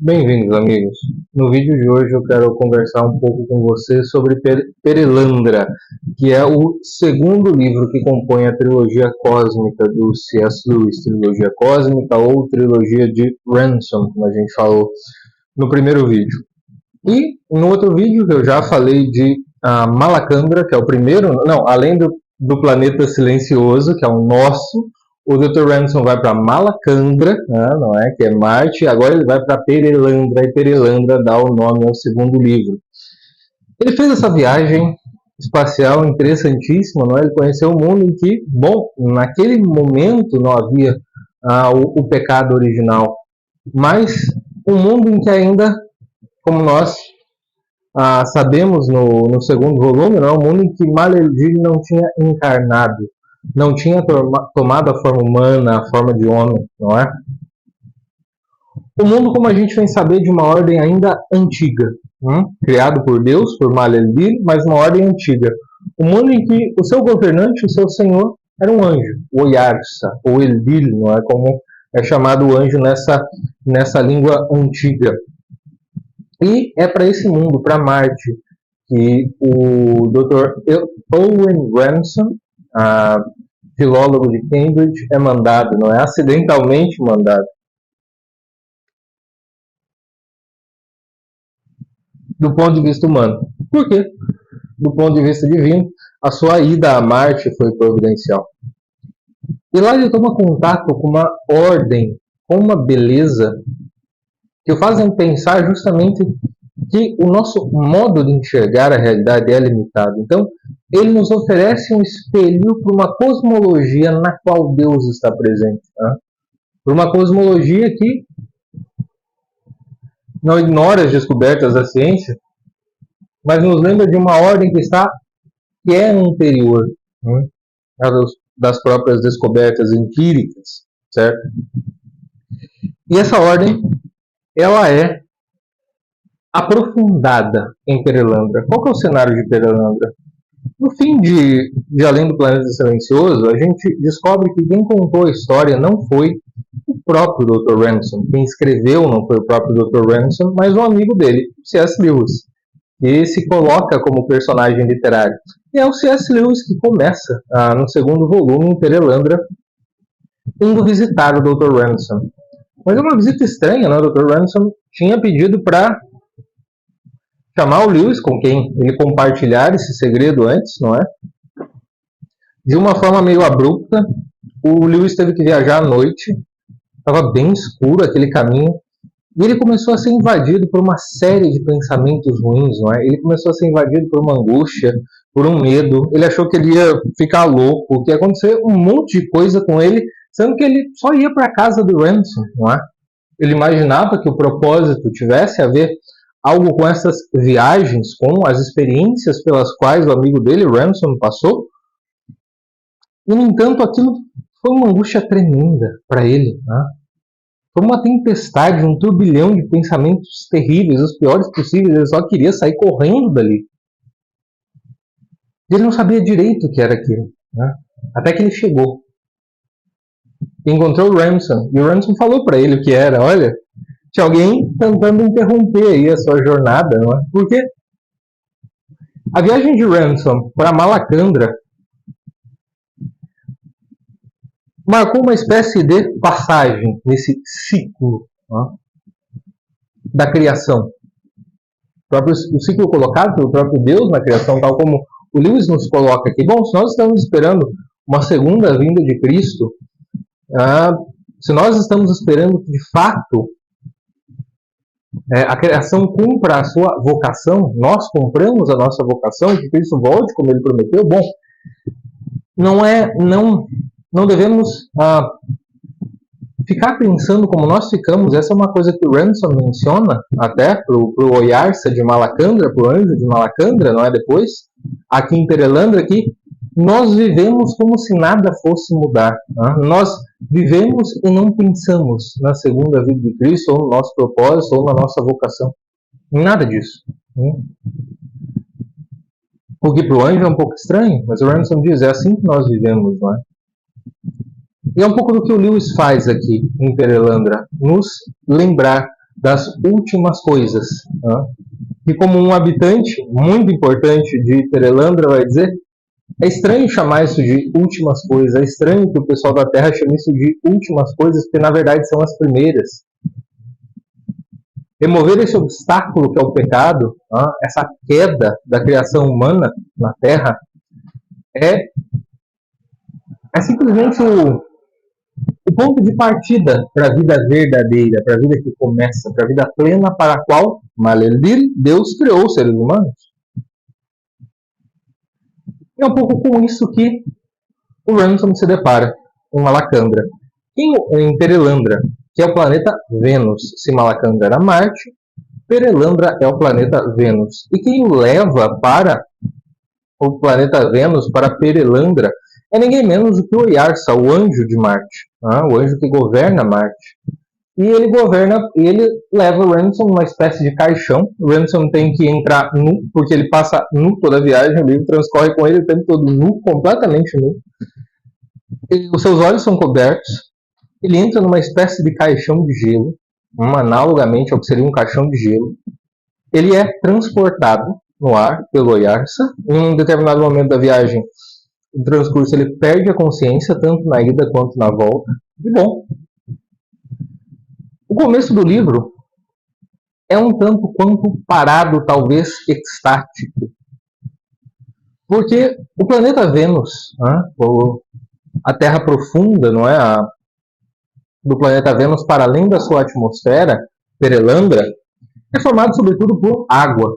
Bem-vindos, amigos. No vídeo de hoje eu quero conversar um pouco com você sobre Perelandra, que é o segundo livro que compõe a trilogia cósmica do C.S. Lewis, trilogia cósmica ou trilogia de Ransom, como a gente falou no primeiro vídeo. E no outro vídeo eu já falei de Malacandra, que é o primeiro, não, além do planeta silencioso, que é o nosso. O Dr. Ransom vai para Malacandra, não é? Que é Marte, e agora ele vai para Perelandra, e Perelandra dá o nome ao segundo livro. Ele fez essa viagem espacial interessantíssima, não é? Ele conheceu um mundo em que, bom, naquele momento não havia o pecado original, mas um mundo em que ainda, como nós sabemos no segundo volume, não é? Um mundo em que Mal-El-Dir não tinha encarnado, não tinha tomado a forma humana, a forma de homem, não é? O mundo, como a gente vem saber, de uma ordem ainda antiga, criado por Deus, por Mal-El-Dir, mas uma ordem antiga. Um mundo em que o seu governante, o seu senhor, era um anjo, o Oyarsa, ou Eldil, não é? Como é chamado o anjo nessa língua antiga. E é para esse mundo, para Marte, que o Dr. Owen Ransom, filólogo de Cambridge, é mandado, não é acidentalmente mandado. Do ponto de vista humano. Por quê? Do ponto de vista divino, a sua ida a Marte foi providencial. E lá ele toma contato com uma ordem, com uma beleza, que o fazem pensar justamente que o nosso modo de enxergar a realidade é limitado. Então, ele nos oferece um espelho para uma cosmologia na qual Deus está presente. Para uma cosmologia que não ignora as descobertas da ciência, mas nos lembra de uma ordem que é anterior das próprias descobertas empíricas, certo? E essa ordem, ela é aprofundada em Perelandra. Qual que é o cenário de Perelandra? No fim de Além do Planeta Silencioso, a gente descobre que quem contou a história não foi o próprio Dr. Ransom. Quem escreveu não foi o próprio Dr. Ransom, mas um amigo dele, C.S. Lewis, que se coloca como personagem literário. E é o C.S. Lewis que começa, no segundo volume, em Perelandra, indo visitar o Dr. Ransom. Mas é uma visita estranha, né? O Dr. Ransom tinha pedido para chamar o Lewis, com quem ele compartilhar esse segredo antes, não é? De uma forma meio abrupta, o Lewis teve que viajar à noite, estava bem escuro aquele caminho, e ele começou a ser invadido por uma série de pensamentos ruins, não é? Ele começou a ser invadido por uma angústia, por um medo, ele achou que ele ia ficar louco, que ia acontecer um monte de coisa com ele, sendo que ele só ia para a casa do Ransom, não é? Ele imaginava que o propósito tivesse a ver algo com essas viagens, com as experiências pelas quais o amigo dele, Ransom, passou. E, no entanto, aquilo foi uma angústia tremenda para ele. Foi uma tempestade, um turbilhão de pensamentos terríveis, os piores possíveis. Ele só queria sair correndo dali. Ele não sabia direito o que era aquilo. Até que ele chegou. Encontrou o Ransom. E o Ransom falou para ele o que era. Olha, tinha alguém tentando interromper aí a sua jornada, não é? Por quê? A viagem de Ransom para Malacandra marcou uma espécie de passagem nesse ciclo da criação. O ciclo colocado pelo próprio Deus na criação, tal como o Lewis nos coloca aqui. Bom, se nós estamos esperando uma segunda vinda de Cristo, se nós estamos esperando que, de fato, a criação cumpra a sua vocação, nós cumpramos a nossa vocação, que Cristo volte como ele prometeu, bom, não devemos ficar pensando como nós ficamos. Essa é uma coisa que o Ransom menciona até para o Oyarsa de Malacandra, para o anjo de Malacandra, não é? Depois, aqui em Perelandra, que nós vivemos como se nada fosse mudar. Nós vivemos e não pensamos na segunda vida de Cristo, ou no nosso propósito, ou na nossa vocação. Nada disso. O que para o anjo é um pouco estranho, mas o Ransom diz, é assim que nós vivemos, não é? E é um pouco do que o Lewis faz aqui em Perelandra, nos lembrar das últimas coisas. Né? E como um habitante muito importante de Perelandra vai dizer, é estranho chamar isso de últimas coisas, é estranho que o pessoal da Terra chame isso de últimas coisas, porque na verdade são as primeiras. Remover esse obstáculo que é o pecado, essa queda da criação humana na Terra, é simplesmente o ponto de partida para a vida verdadeira, para a vida que começa, para a vida plena para a qual, Maleldil, Deus criou os seres humanos. É um pouco com isso que o Ransom se depara em Malacandra. Em Perelandra, que é o planeta Vênus. Se Malacandra era Marte, Perelandra é o planeta Vênus. E quem o leva para o planeta Vênus, para Perelandra, é ninguém menos do que o Yarsa, o anjo de Marte, o anjo que governa Marte. E ele leva o Ransom numa espécie de caixão. O Ransom tem que entrar nu, porque ele passa nu toda a viagem, o livro transcorre com ele o tempo todo nu, completamente nu. Os seus olhos são cobertos. Ele entra numa espécie de caixão de gelo, analogamente ao que seria um caixão de gelo. Ele é transportado no ar pelo Yarsa. Em um determinado momento da viagem, no transcurso, ele perde a consciência, tanto na ida quanto na volta. E bom, o começo do livro é um tanto quanto parado, talvez extático. Porque o planeta Vênus, a Terra profunda, não é? Do planeta Vênus, para além da sua atmosfera, Perelandra, é formado sobretudo por água.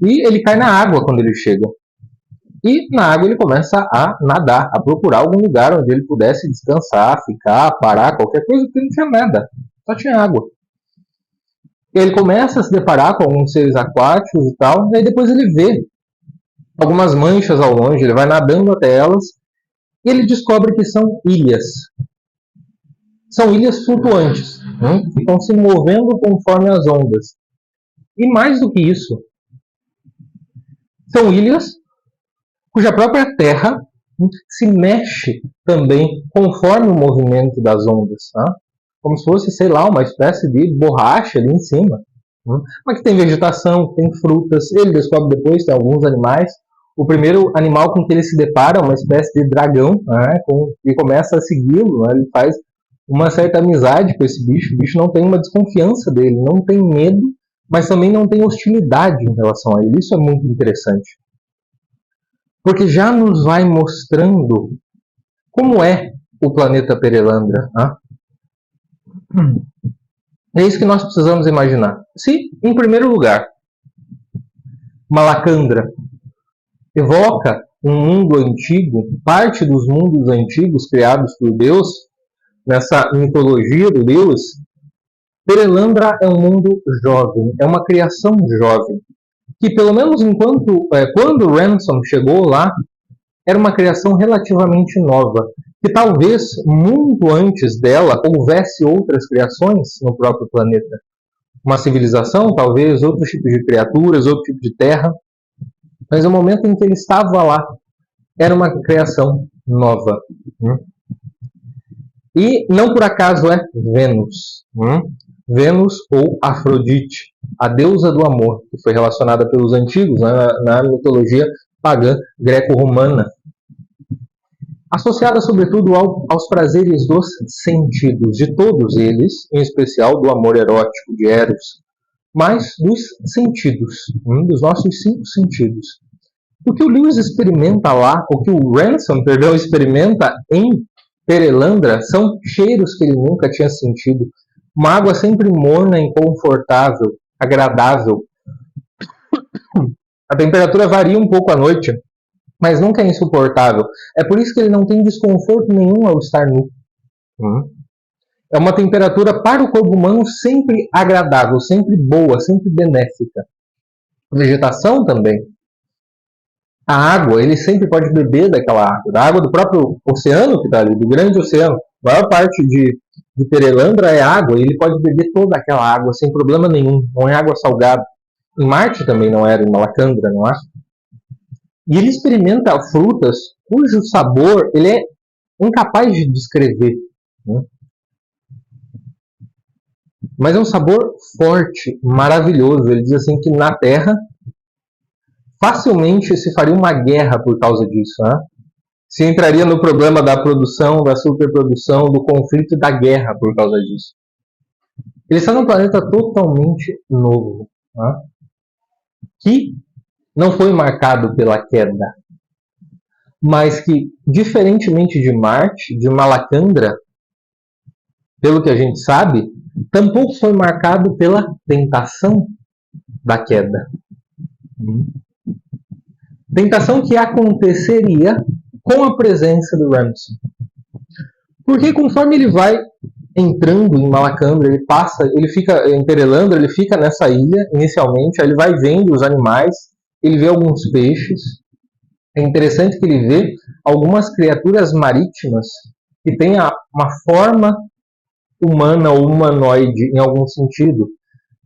E ele cai na água quando ele chega. E na água ele começa a nadar, a procurar algum lugar onde ele pudesse descansar, ficar, parar, qualquer coisa, porque não tinha nada, só tinha água. E ele começa a se deparar com alguns seres aquáticos e tal, e aí depois ele vê algumas manchas ao longe, ele vai nadando até elas, e ele descobre que são ilhas. São ilhas flutuantes, que ficam se movendo conforme as ondas. E mais do que isso, são ilhas cuja própria terra se mexe também conforme o movimento das ondas. Como se fosse, sei lá, uma espécie de borracha ali em cima. Mas que tem vegetação, tem frutas. Ele descobre depois, tem alguns animais. O primeiro animal com que ele se depara é uma espécie de dragão, e começa a segui-lo. Ele faz uma certa amizade com esse bicho. O bicho não tem uma desconfiança dele, não tem medo, mas também não tem hostilidade em relação a ele. Isso é muito interessante. Porque já nos vai mostrando como é o planeta Perelandra. É isso que nós precisamos imaginar. Se, em primeiro lugar, Malacandra evoca um mundo antigo, parte dos mundos antigos criados por Deus, nessa mitologia do Deus, Perelandra é um mundo jovem, é uma criação jovem, que pelo menos quando Ransom chegou lá, era uma criação relativamente nova, que talvez muito antes dela houvesse outras criações no próprio planeta. Uma civilização, talvez, outros tipos de criaturas, outro tipo de terra, mas no momento em que ele estava lá, era uma criação nova. E não por acaso é Vênus. Vênus ou Afrodite, a deusa do amor, que foi relacionada pelos antigos na mitologia pagã greco-romana, associada sobretudo aos prazeres dos sentidos, de todos eles, em especial do amor erótico, de Eros, mas dos sentidos, dos nossos 5 sentidos. O que o Lewis experimenta lá, o que o Ransom, experimenta em Perelandra, são cheiros que ele nunca tinha sentido. Uma água sempre morna, inconfortável, agradável. A temperatura varia um pouco à noite, mas nunca é insuportável. É por isso que ele não tem desconforto nenhum ao estar nu. É uma temperatura para o corpo humano sempre agradável, sempre boa, sempre benéfica. A vegetação também. A água, ele sempre pode beber daquela água, da água do próprio oceano que está ali, do grande oceano. A maior parte de Perelandra é água, e ele pode beber toda aquela água sem problema nenhum, não é água salgada. Em Marte também não era, em Malacandra, não é? E ele experimenta frutas cujo sabor ele é incapaz de descrever. Mas é um sabor forte, maravilhoso. Ele diz assim que na Terra facilmente se faria uma guerra por causa disso, né? Se entraria no problema da produção, da superprodução, do conflito e da guerra por causa disso. Ele está num planeta totalmente novo, né? Que não foi marcado pela queda, mas que, diferentemente de Marte, de Malacandra, pelo que a gente sabe, tampouco foi marcado pela tentação da queda. Tentação que aconteceria com a presença do Ramsay. Porque conforme ele vai entrando em Malacandra, ele fica em Perelandra, ele fica nessa ilha inicialmente, aí ele vai vendo os animais, ele vê alguns peixes. É interessante que ele vê algumas criaturas marítimas que têm uma forma humana ou humanoide em algum sentido,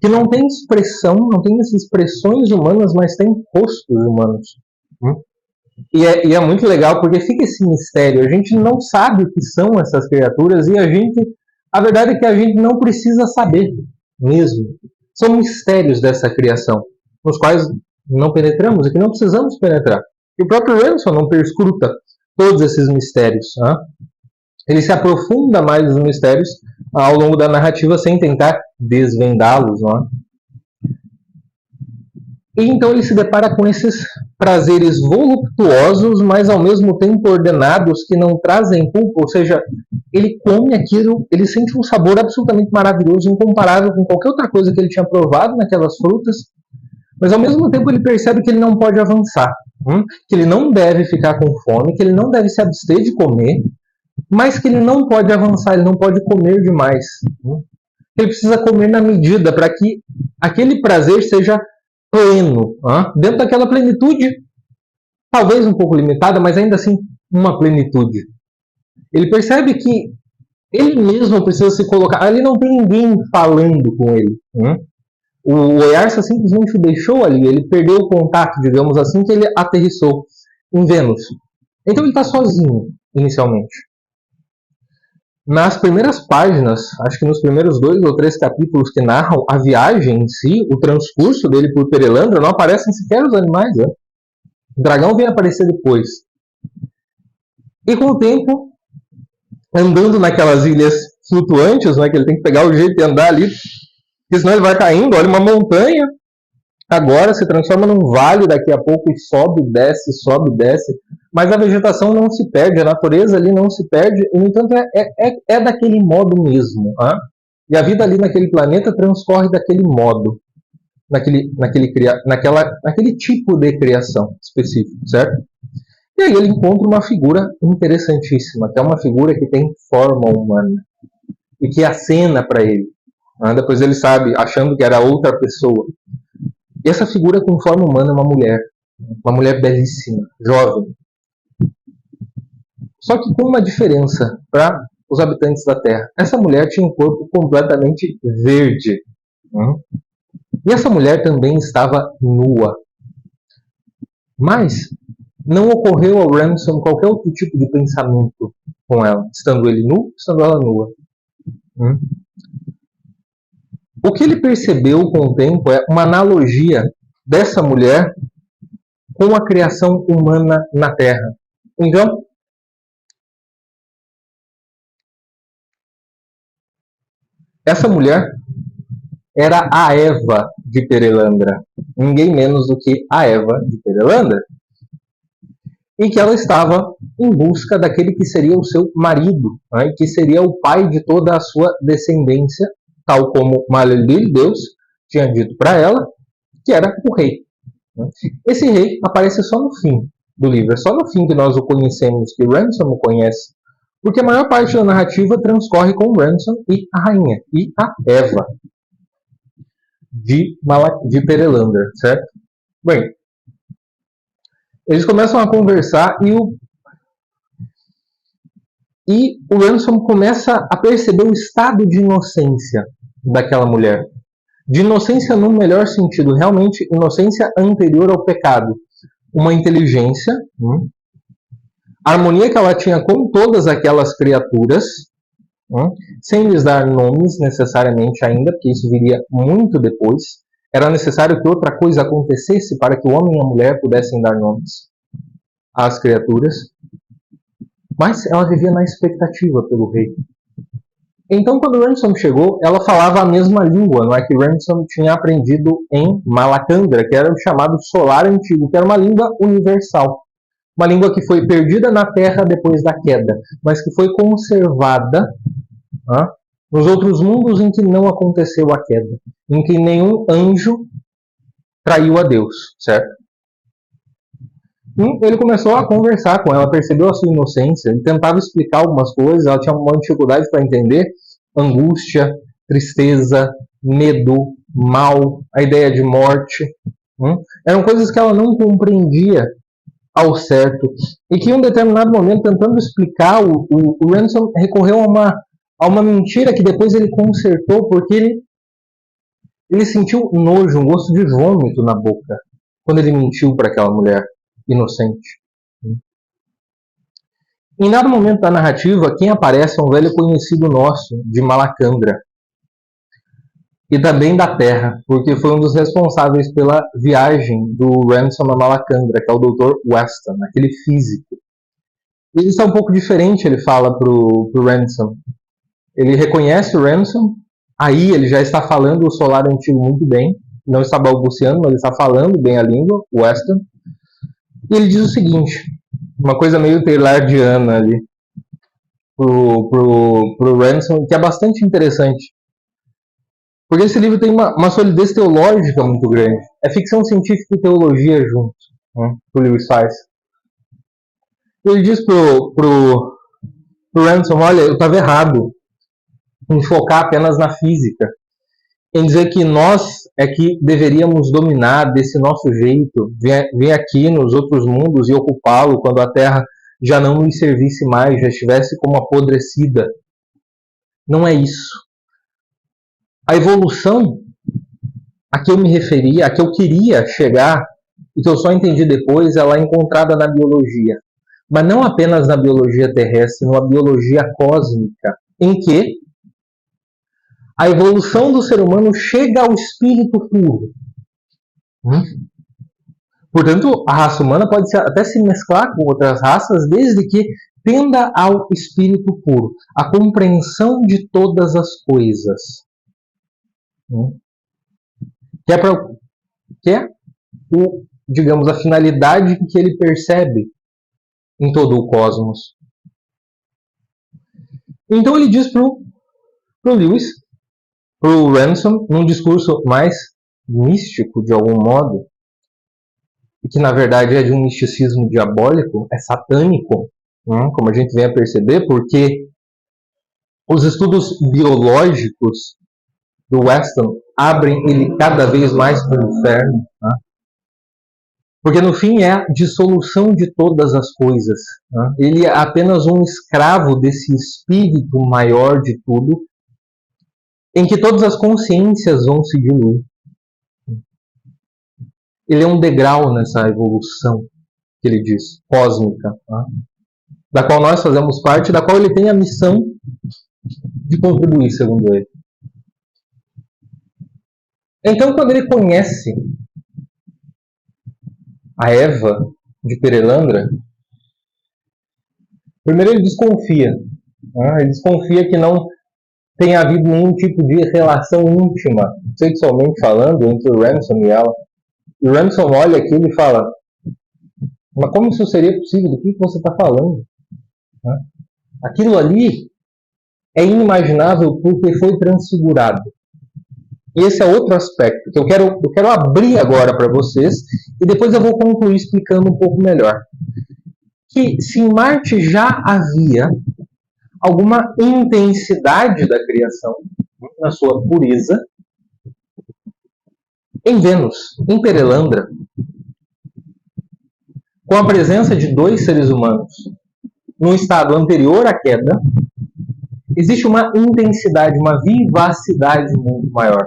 que não tem expressão, não tem essas expressões humanas, mas tem rostos humanos. E é muito legal porque fica esse mistério. A gente não sabe o que são essas criaturas e a verdade é que a gente não precisa saber mesmo. São mistérios dessa criação, nos quais não penetramos e que não precisamos penetrar. E o próprio Ramsay não perscruta todos esses mistérios. Né? Ele se aprofunda mais nos mistérios ao longo da narrativa sem tentar desvendá-los. Não é? E então ele se depara com esses prazeres voluptuosos, mas ao mesmo tempo ordenados, que não trazem culpa, ou seja, ele come aquilo, ele sente um sabor absolutamente maravilhoso, incomparável com qualquer outra coisa que ele tinha provado naquelas frutas, mas ao mesmo tempo ele percebe que ele não pode avançar, que ele não deve ficar com fome, que ele não deve se abster de comer, mas que ele não pode avançar, ele não pode comer demais. Ele precisa comer na medida para que aquele prazer seja pleno, dentro daquela plenitude, talvez um pouco limitada, mas ainda assim uma plenitude. Ele percebe que ele mesmo precisa se colocar, ali não tem ninguém falando com ele. O Oyarsa simplesmente o deixou ali, ele perdeu o contato, digamos assim, que ele aterrissou em Vênus. Então ele está sozinho, inicialmente. Nas primeiras páginas, acho que nos primeiros 2 ou 3 capítulos que narram a viagem em si, o transcurso dele por Perelandra, não aparecem sequer os animais. Né? O dragão vem aparecer depois. E com o tempo, andando naquelas ilhas flutuantes, né, que ele tem que pegar o jeito de andar ali, porque senão ele vai caindo, olha uma montanha, agora se transforma num vale daqui a pouco e sobe, desce, mas a vegetação não se perde, a natureza ali não se perde, e, no entanto é daquele modo mesmo. E a vida ali naquele planeta transcorre daquele modo, naquele tipo de criação específico, certo? E aí ele encontra uma figura interessantíssima, que é uma figura que tem forma humana, e que acena para ele. Depois ele sabe, achando que era outra pessoa. E essa figura com forma humana é uma mulher belíssima, jovem. Só que com uma diferença para os habitantes da Terra. Essa mulher tinha um corpo completamente verde. E essa mulher também estava nua. Mas não ocorreu ao Ramsay qualquer outro tipo de pensamento com ela, estando ele nu, estando ela nua. O que ele percebeu com o tempo é uma analogia dessa mulher com a criação humana na Terra. Então, essa mulher era a Eva de Perelandra, ninguém menos do que a Eva de Perelandra, e que ela estava em busca daquele que seria o seu marido, né, que seria o pai de toda a sua descendência, tal como Malelil, Deus, tinha dito para ela, que era o rei. Esse rei aparece só no fim do livro, é só no fim que nós o conhecemos, que Ramsay o conhece, porque a maior parte da narrativa transcorre com Ramsay e a rainha, e a Eva de Perelandra, certo? Bem, eles começam a conversar e o Ramsay começa a perceber o estado de inocência daquela mulher. De inocência no melhor sentido, realmente inocência anterior ao pecado. Uma inteligência, a harmonia que ela tinha com todas aquelas criaturas, sem lhes dar nomes necessariamente ainda, porque isso viria muito depois. Era necessário que outra coisa acontecesse para que o homem e a mulher pudessem dar nomes às criaturas. Mas ela vivia na expectativa pelo rei. Então, quando Ransom chegou, ela falava a mesma língua, não é, que Ransom tinha aprendido em Malacandra, que era o chamado Solar Antigo, que era uma língua universal. Uma língua que foi perdida na Terra depois da queda, mas que foi conservada nos outros mundos em que não aconteceu a queda, em que nenhum anjo traiu a Deus, certo? E ele começou a conversar com ela, percebeu a sua inocência, ele tentava explicar algumas coisas, ela tinha uma dificuldade para entender, angústia, tristeza, medo, mal, a ideia de morte. Eram coisas que ela não compreendia ao certo, e que em um determinado momento, tentando explicar, o Ransom recorreu a uma mentira que depois ele consertou, porque ele sentiu nojo, um gosto de vômito na boca, quando ele mentiu para aquela mulher inocente. Em dado momento da narrativa, quem aparece é um velho conhecido nosso, de Malacandra, e também da Terra, porque foi um dos responsáveis pela viagem do Ransom a Malacandra, que é o Dr. Weston, aquele físico. E isso é um pouco diferente, ele fala pro Ransom. Ele reconhece o Ransom, aí ele já está falando o Solar Antigo muito bem, não está balbuciando, mas ele está falando bem a língua, o Weston. E ele diz o seguinte, uma coisa meio taylordiana ali, pro Ransom, que é bastante interessante. Porque esse livro tem uma solidez teológica muito grande. É ficção científica e teologia juntos, que o Lewis faz. Ele diz pro Ransom, olha, eu estava errado em focar apenas na física, em dizer que nós é que deveríamos dominar desse nosso jeito, vir aqui nos outros mundos e ocupá-lo quando a Terra já não nos servisse mais, já estivesse como apodrecida. Não é isso. A evolução a que eu me referia, a que eu queria chegar, e que eu só entendi depois, ela é encontrada na biologia. Mas não apenas na biologia terrestre, numa biologia cósmica, em que a evolução do ser humano chega ao espírito puro. Portanto, a raça humana pode até se mesclar com outras raças, desde que tenda ao espírito puro, a compreensão de todas as coisas. Que é digamos, a finalidade que ele percebe em todo o cosmos. Então ele diz pro Lewis, pro Ransom, num discurso mais místico de algum modo, e que na verdade é de um misticismo diabólico, é satânico, como a gente vem a perceber, porque os estudos biológicos do Weston abrem ele cada vez mais para o inferno, porque no fim é a dissolução de todas as coisas. Ele é apenas um escravo desse espírito maior de tudo, em que todas as consciências vão se diluir. Ele é um degrau nessa evolução, que ele diz, cósmica, da qual nós fazemos parte, da qual ele tem a missão de contribuir, segundo ele. Então, quando ele conhece a Eva de Perelandra, primeiro ele desconfia. Ele desconfia que não tenha havido nenhum tipo de relação íntima, sexualmente falando, entre o Ransom e ela. E o Ransom olha aquilo e fala, mas como isso seria possível? Do que você está falando? Aquilo ali é inimaginável porque foi transfigurado. E esse é outro aspecto que eu quero abrir agora para vocês e depois eu vou concluir explicando um pouco melhor. Que se em Marte já havia alguma intensidade da criação na sua pureza, em Vênus, em Perelandra, com a presença de 2 seres humanos num estado anterior à queda, existe uma intensidade, uma vivacidade muito maior.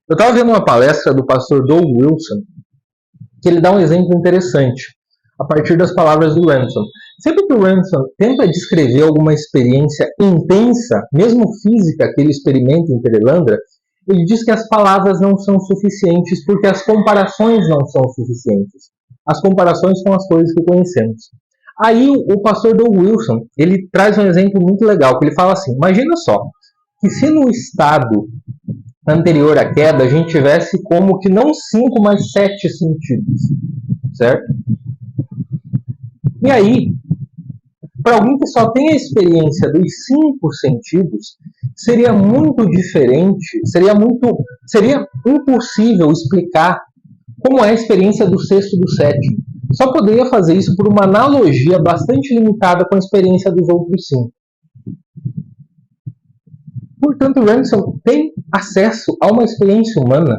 Eu estava vendo uma palestra do pastor Doug Wilson, que ele dá um exemplo interessante. a partir das palavras do Ransom. Sempre que o Ransom tenta descrever alguma experiência intensa, mesmo física, que ele experimenta em Perelandra, ele diz que as palavras não são suficientes porque as comparações não são suficientes. As comparações com as coisas que conhecemos. Aí o pastor Doug Wilson, ele traz um exemplo muito legal, que ele fala assim, imagina só, que se no estado anterior à queda a gente tivesse como que não 5, mas 7 sentidos, certo? E aí, para alguém que só tem a experiência dos 5 sentidos, seria muito diferente, seria impossível explicar como é a experiência do 6º e do 7º. Só poderia fazer isso por uma analogia bastante limitada com a experiência dos outros 5. Portanto, o Ransom tem acesso a uma experiência humana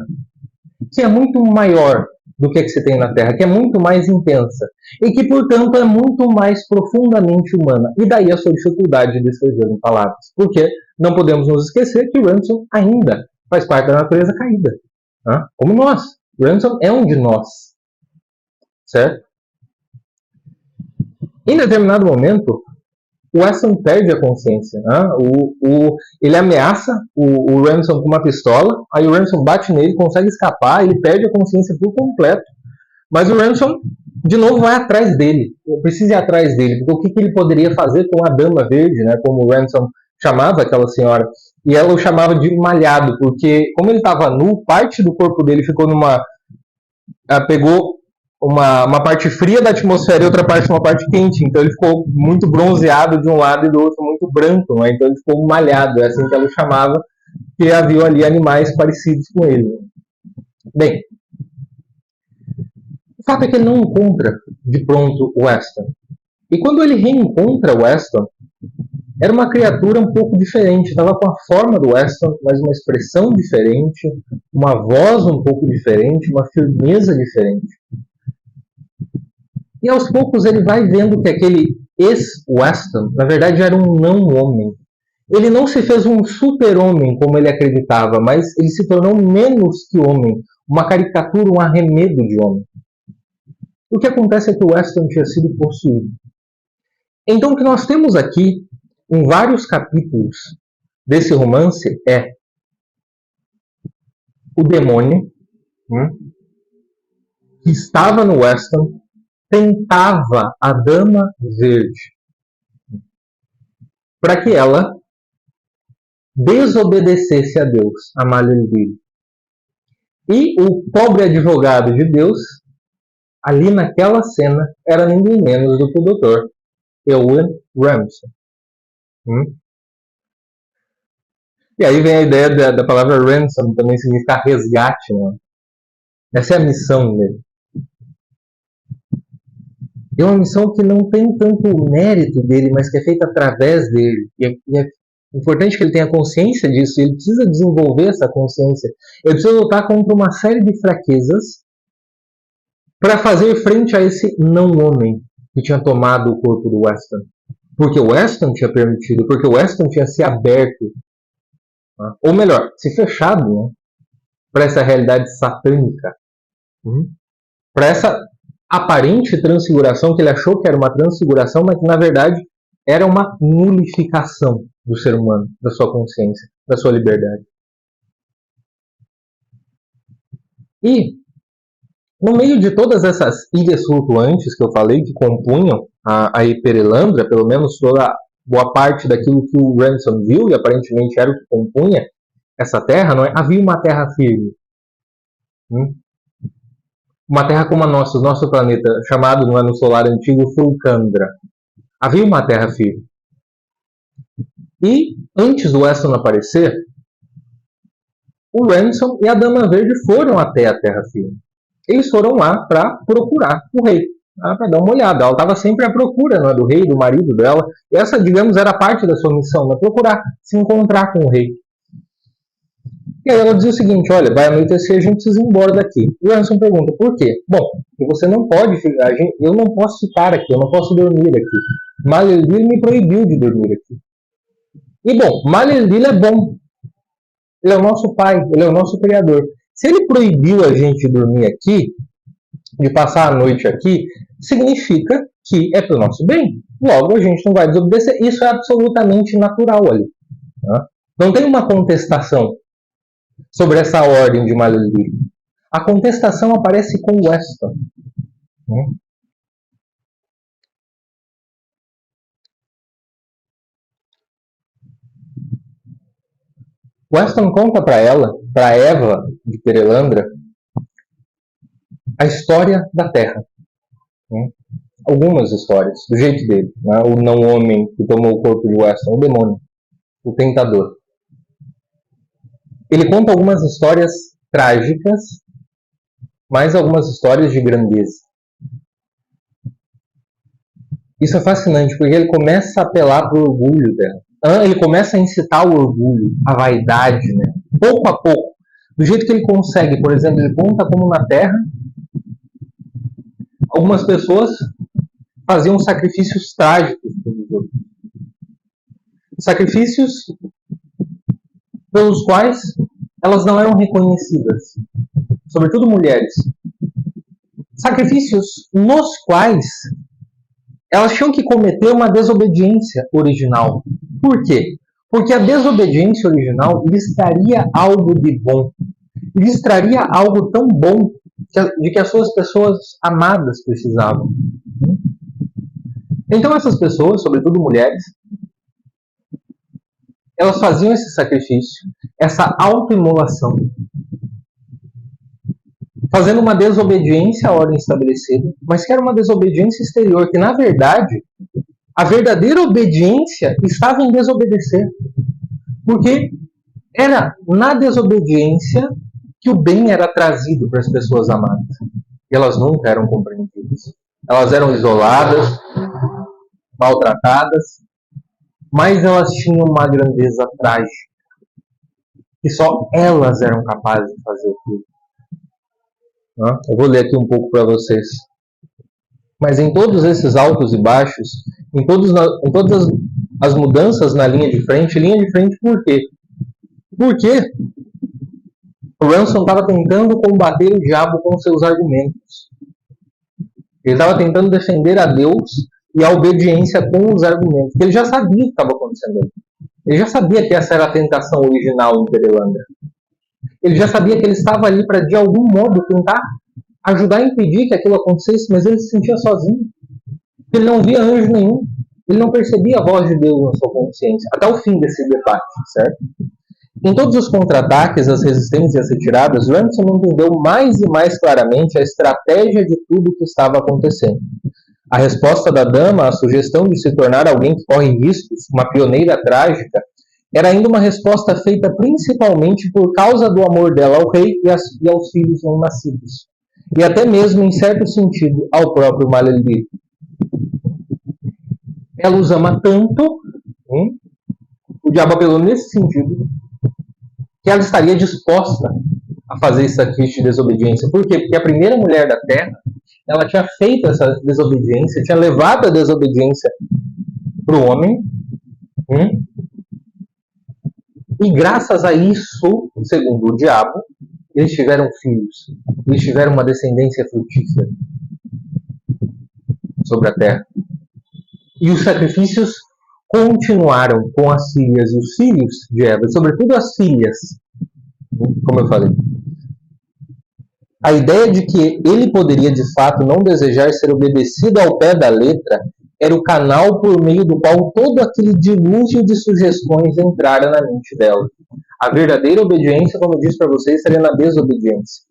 que é muito maior do que você tem na Terra, que é muito mais intensa e que, portanto, é muito mais profundamente humana. E daí a sua dificuldade de descrever em palavras. Porque não podemos nos esquecer que o Ransom ainda faz parte da natureza caída, como nós. O Ransom é um de nós, certo? Em determinado momento, o Weston perde a consciência. Ele ameaça o Ransom com uma pistola, aí o Ransom bate nele, consegue escapar, ele perde a consciência por completo, mas o Ransom, de novo, vai atrás dele. Precisa ir atrás dele, porque o que ele poderia fazer com a Dama Verde, né, como o Ransom chamava aquela senhora, e ela o chamava de malhado, porque como ele estava nu, parte do corpo dele ficou pegou uma parte fria da atmosfera e outra parte uma parte quente, então ele ficou muito bronzeado de um lado e do outro muito branco, né? Então ele ficou malhado, é assim que ela chamava, que havia ali animais parecidos com ele. Bem, o fato é que ele não encontra de pronto o Weston, e quando ele reencontra o Weston, era uma criatura um pouco diferente, estava com a forma do Weston, mas uma expressão diferente, uma voz um pouco diferente, uma firmeza diferente. E aos poucos ele vai vendo que aquele ex-Weston, na verdade, era um não-homem. Ele não se fez um super-homem como ele acreditava, mas ele se tornou menos que homem, uma caricatura, um arremedo de homem. O que acontece é que o Weston tinha sido possuído. Então o que nós temos aqui, em vários capítulos desse romance, é o demônio que estava no Weston, tentava a Dama Verde para que ela desobedecesse a Deus, a Malelville. E o pobre advogado de Deus, ali naquela cena, era ninguém menos do que o Dr. Ewen Ramsay. E aí vem a ideia da palavra ransom, também significa resgate, né? Essa é a missão dele. É uma missão que não tem tanto o mérito dele, mas que é feita através dele. E é importante que ele tenha consciência disso. Ele precisa desenvolver essa consciência. Ele precisa lutar contra uma série de fraquezas para fazer frente a esse não-homem que tinha tomado o corpo do Weston. Porque o Weston tinha permitido, porque o Weston tinha se aberto, ou melhor, se fechado, para essa realidade satânica. Para essa aparente transfiguração, que ele achou que era uma transfiguração, mas que na verdade era uma nulificação do ser humano, da sua consciência, da sua liberdade. E no meio de todas essas ilhas flutuantes que eu falei, que compunham a Perelandra, pelo menos toda boa parte daquilo que o Ransom viu, e aparentemente era o que compunha essa terra, não é? Havia uma terra firme. Uma terra como a nossa, o nosso planeta, chamado no ano solar antigo Fulcandra. Havia uma terra firme. E, antes do Weston aparecer, o Ransom e a Dama Verde foram até a terra firme. Eles foram lá para procurar o rei, para dar uma olhada. Ela estava sempre à procura, não é, do rei, do marido dela. E essa, digamos, era parte da sua missão, né, procurar se encontrar com o rei. E aí ela diz o seguinte: olha, vai anoitecer, a gente precisa ir embora daqui. E o Ransom pergunta: por quê? Bom, porque você não pode ficar, eu não posso ficar aqui, eu não posso dormir aqui. Malelville me proibiu de dormir aqui. E bom, Malelville é bom. Ele é o nosso pai, ele é o nosso criador. Se ele proibiu a gente de dormir aqui, de passar a noite aqui, significa que é para o nosso bem. Logo, a gente não vai desobedecer. Isso é absolutamente natural ali. Tá? Não tem uma contestação sobre essa ordem de Malelby. A contestação aparece com Weston. Weston conta para ela, para Eva de Perelandra, a história da Terra. Algumas histórias, do jeito dele. Né? O não-homem que tomou o corpo de Weston, o demônio, o tentador. Ele conta algumas histórias trágicas, mas algumas histórias de grandeza. Isso é fascinante, porque ele começa a apelar para o orgulho dela. Ele começa a incitar o orgulho, a vaidade, né? Pouco a pouco. Do jeito que ele consegue, por exemplo, ele conta como na Terra, algumas pessoas faziam sacrifícios trágicos pelos outros. Sacrifícios pelos quais elas não eram reconhecidas, sobretudo mulheres. Sacrifícios nos quais elas tinham que cometer uma desobediência original. Por quê? Porque a desobediência original lhes traria algo de bom. Lhes traria algo tão bom de que as suas pessoas amadas precisavam. Então essas pessoas, sobretudo mulheres, elas faziam esse sacrifício, essa autoimolação, fazendo uma desobediência à ordem estabelecida, mas que era uma desobediência exterior, que na verdade, a verdadeira obediência estava em desobedecer. Porque era na desobediência que o bem era trazido para as pessoas amadas. E elas nunca eram compreendidas. Elas eram isoladas, maltratadas, mas elas tinham uma grandeza trágica. E só elas eram capazes de fazer aquilo. Eu vou ler aqui um pouco para vocês. Mas em todos esses altos e baixos, em todas as mudanças na linha de frente por quê? Porque o Ransom estava tentando combater o diabo com seus argumentos. Ele estava tentando defender a Deus e a obediência com os argumentos. Ele já sabia o que estava acontecendo ali. Ele já sabia que essa era a tentação original em Perelandra. Ele já sabia que ele estava ali para, de algum modo, tentar ajudar a impedir que aquilo acontecesse, mas ele se sentia sozinho. Ele não via anjo nenhum. Ele não percebia a voz de Deus na sua consciência. Até o fim desse debate, certo? Em todos os contra-ataques, as resistências e as retiradas, Ransom entendeu mais e mais claramente a estratégia de tudo o que estava acontecendo. A resposta da dama à sugestão de se tornar alguém que corre riscos, uma pioneira trágica, era ainda uma resposta feita principalmente por causa do amor dela ao rei e aos filhos não nascidos. E até mesmo, em certo sentido, ao próprio Malelby. Ela os ama tanto, o diabo apelou nesse sentido, que ela estaria disposta a fazer esse sacrifício de desobediência. Por quê? Porque a primeira mulher da Terra, ela tinha feito essa desobediência, tinha levado a desobediência para o homem, e graças a isso, segundo o diabo, eles tiveram filhos, eles tiveram uma descendência frutífera sobre a Terra. E os sacrifícios continuaram com as filhas e os filhos de Eva, sobretudo as filhas, como eu falei. A ideia de que ele poderia, de fato, não desejar ser obedecido ao pé da letra era o canal por meio do qual todo aquele dilúvio de sugestões entrara na mente dela. A verdadeira obediência, como eu disse para vocês, seria na desobediência.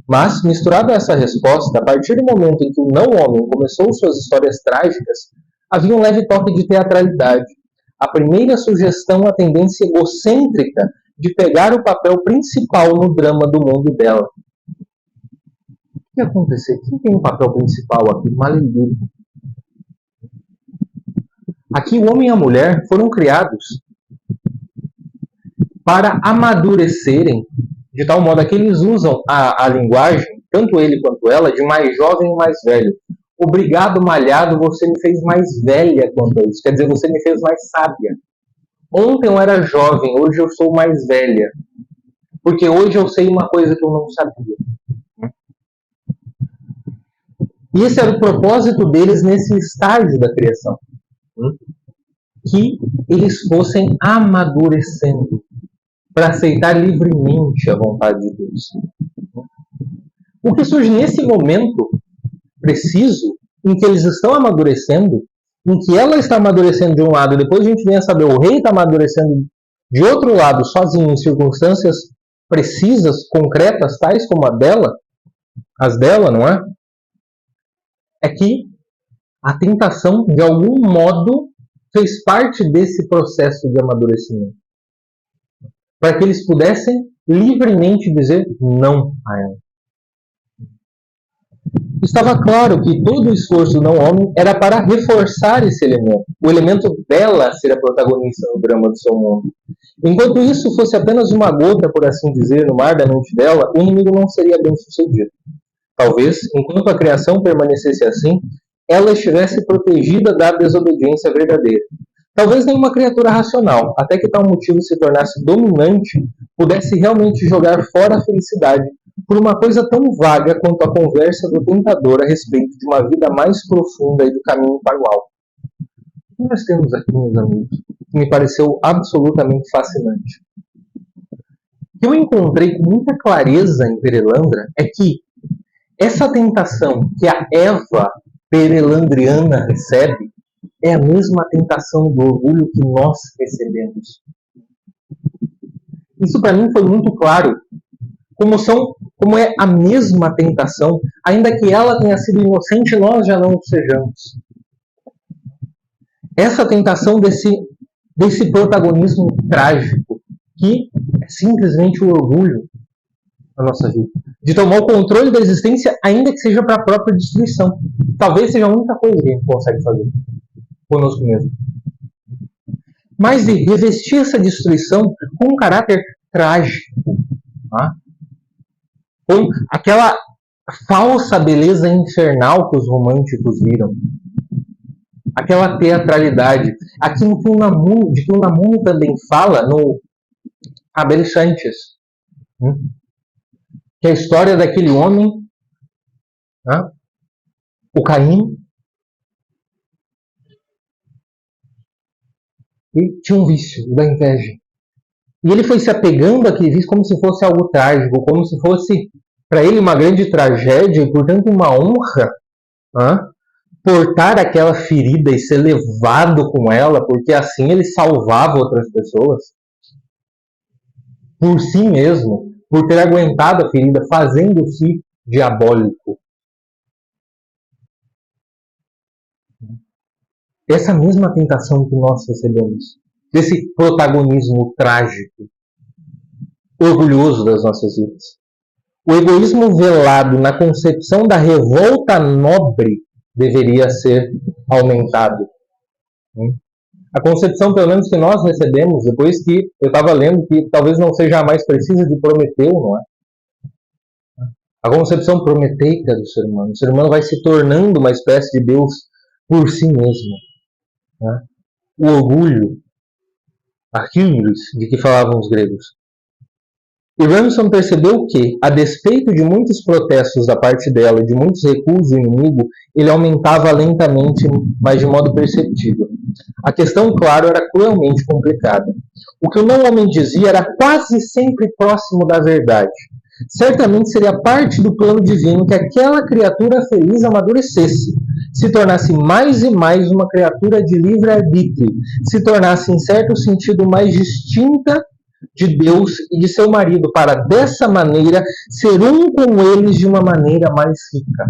Mas, misturado a essa resposta, a partir do momento em que o não-homem começou suas histórias trágicas, havia um leve toque de teatralidade. A primeira sugestão, a tendência egocêntrica de pegar o papel principal no drama do mundo dela. O que aconteceu? Quem tem o papel principal aqui? Malelby. Aqui o homem e a mulher foram criados para amadurecerem, de tal modo que eles usam a linguagem, tanto ele quanto ela, de mais jovem e mais velho. Obrigado, malhado, você me fez mais velha quanto a isso. Quer dizer, você me fez mais sábia. Ontem eu era jovem, hoje eu sou mais velha. Porque hoje eu sei uma coisa que eu não sabia. E esse era o propósito deles nesse estágio da criação. Que eles fossem amadurecendo para aceitar livremente a vontade de Deus. O que surge nesse momento preciso, em que eles estão amadurecendo, em que ela está amadurecendo de um lado, e depois a gente vem a saber, o rei está amadurecendo de outro lado, sozinho, em circunstâncias precisas, concretas, tais como as dela, não é? É que a tentação, de algum modo, fez parte desse processo de amadurecimento. Para que eles pudessem livremente dizer não a ela. Estava claro que todo o esforço do não-homem era para reforçar esse elemento. O elemento dela ser a protagonista no drama do seu mundo. Enquanto isso fosse apenas uma gota, por assim dizer, no mar da mente dela, o inimigo não seria bem sucedido. Talvez, enquanto a criação permanecesse assim, ela estivesse protegida da desobediência verdadeira. Talvez nenhuma criatura racional, até que tal motivo se tornasse dominante, pudesse realmente jogar fora a felicidade por uma coisa tão vaga quanto a conversa do tentador a respeito de uma vida mais profunda e do caminho para o alto. O que nós temos aqui, meus amigos, que me pareceu absolutamente fascinante? O que eu encontrei com muita clareza em Perelandra é que essa tentação que a Eva perelandriana recebe é a mesma tentação do orgulho que nós recebemos. Isso para mim foi muito claro. Como é a mesma tentação, ainda que ela tenha sido inocente, nós já não o sejamos. Essa tentação desse protagonismo trágico, que é simplesmente o orgulho na nossa vida. De tomar o controle da existência, ainda que seja para a própria destruição. Talvez seja a única coisa que a gente consegue fazer conosco mesmo. Mas de revestir essa destruição com um caráter trágico. Tá? Com aquela falsa beleza infernal que os românticos viram. Aquela teatralidade. Aquilo que o Unamuno também fala no Abel Sánchez. Que é a história daquele homem, o Caim, ele tinha um vício, o da inveja. E ele foi se apegando àquele vício como se fosse algo trágico, como se fosse para ele uma grande tragédia e, portanto, uma honra portar aquela ferida e ser levado com ela, porque assim ele salvava outras pessoas. Por si mesmo, por ter aguentado a ferida, fazendo-se diabólico. Essa mesma tentação que nós recebemos, desse protagonismo trágico, orgulhoso das nossas vidas. O egoísmo velado na concepção da revolta nobre deveria ser aumentado. A concepção, pelo menos, que nós recebemos, depois que eu estava lendo, que talvez não seja a mais precisa de Prometeu, não é? A concepção prometeica do ser humano. O ser humano vai se tornando uma espécie de Deus por si mesmo. Né? O orgulho, a hybris, de que falavam os gregos. E Ramson percebeu que, a despeito de muitos protestos da parte dela e de muitos recuos do inimigo, ele aumentava lentamente, mas de modo perceptível. A questão, claro, era cruelmente complicada. O que o não-homem dizia era quase sempre próximo da verdade. Certamente seria parte do plano divino que aquela criatura feliz amadurecesse, se tornasse mais e mais uma criatura de livre-arbítrio, se tornasse, em certo sentido, mais distinta de Deus e de seu marido, para, dessa maneira, ser um com eles de uma maneira mais rica.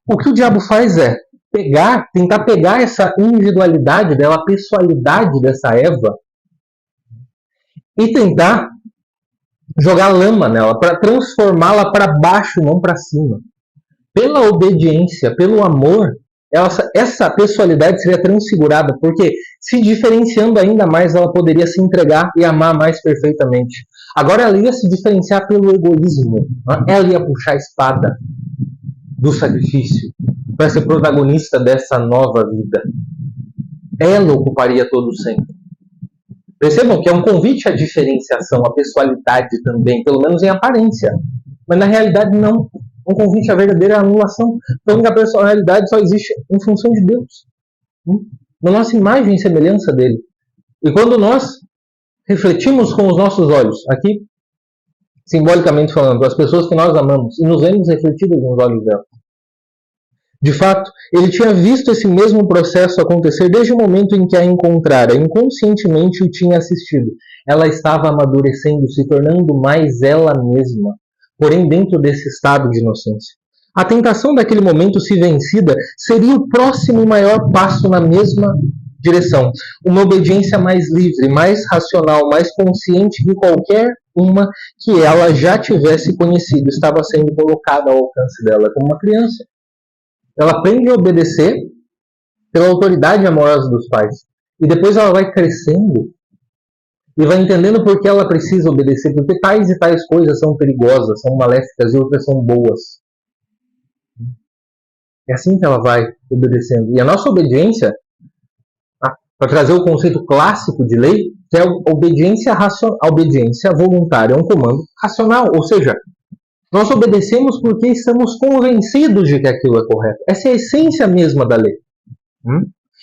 O que o diabo faz é tentar pegar essa individualidade dela, a pessoalidade dessa Eva, e tentar jogar lama nela, para transformá-la para baixo, não para cima. Pela obediência, pelo amor, essa pessoalidade seria transfigurada, porque se diferenciando ainda mais, ela poderia se entregar e amar mais perfeitamente. Agora ela ia se diferenciar pelo egoísmo. Ela ia puxar a espada do sacrifício para ser protagonista dessa nova vida. Ela ocuparia todo o centro. Percebam que é um convite à diferenciação, à pessoalidade também, pelo menos em aparência. Mas na realidade não. Um convite à verdadeira anulação. Então a personalidade só existe em função de Deus. Na nossa imagem e semelhança dele. E quando nós refletimos com os nossos olhos, aqui, simbolicamente falando, as pessoas que nós amamos, e nos vemos refletidos nos olhos dela. De fato, ele tinha visto esse mesmo processo acontecer desde o momento em que a encontrara, inconscientemente o tinha assistido. Ela estava amadurecendo, se tornando mais ela mesma, porém dentro desse estado de inocência. A tentação daquele momento, se vencida, seria o próximo e maior passo na mesma direção. Uma obediência mais livre, mais racional, mais consciente que qualquer uma que ela já tivesse conhecido, estava sendo colocada ao alcance dela como uma criança. Ela aprende a obedecer pela autoridade amorosa dos pais. E depois ela vai crescendo e vai entendendo por que ela precisa obedecer, porque tais e tais coisas são perigosas, são maléficas e outras são boas. É assim que ela vai obedecendo. E a nossa obediência, para trazer o conceito clássico de lei, é a obediência voluntária, é um comando racional. Ou seja, nós obedecemos porque estamos convencidos de que aquilo é correto. Essa é a essência mesma da lei.